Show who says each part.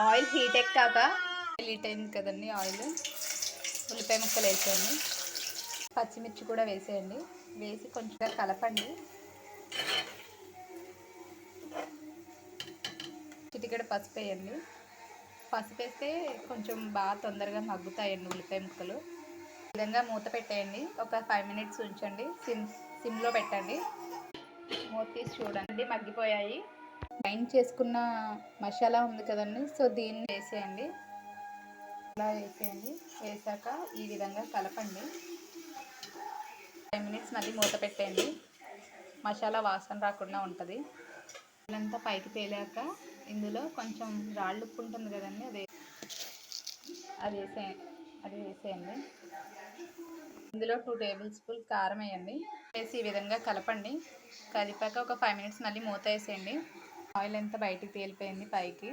Speaker 1: Oil heat ఎక్కాక heat అయింది కదండి oil, ఉల్లిపాయ ముక్కలు వేసేయండి, పచ్చిమిర్చి కూడా వేసేయండి. వేసి కొంచెం కలపండి. చిటికెడు పసుపు వేయండి. పసుపు వేస్తే కొంచెం బాగా తొందరగా మగ్గుతాయండి ఉల్లిపాయ ముక్కలు. ఈ విధంగా మూత పెట్టేయండి. ఒక 5 మినిట్స్ ఉంచండి. సిమ్లో పెట్టండి. మూత తీసి చూడండి, మగ్గిపోయాయి. గ్రైండ్ చేసుకున్న మసాలా ఉంది కదండి, సో దీన్ని వేసేయండి. ఇలా వేసేయండి. వేసాక ఈ విధంగా కలపండి. 5 మినిట్స్ మళ్ళీ మూత పెట్టండి. మసాలా వాసన రాకుండా ఉంటుంది. ఇదంతా పైకి తేలాక ఇందులో కొంచెం రాళ్ళు ఉప్పు ఉంటుంది కదండి, అది వేసేయండి. ఇందులో 2 టేబుల్ స్పూన్ కారం వేయండి. వేసి ఈ విధంగా కలపండి. కలిపాక ఒక 5 మినిట్స్ మళ్ళీ మూత వేసేయండి. ఆయిల్ అంతా బయటికి తేలిపోయింది పైకి.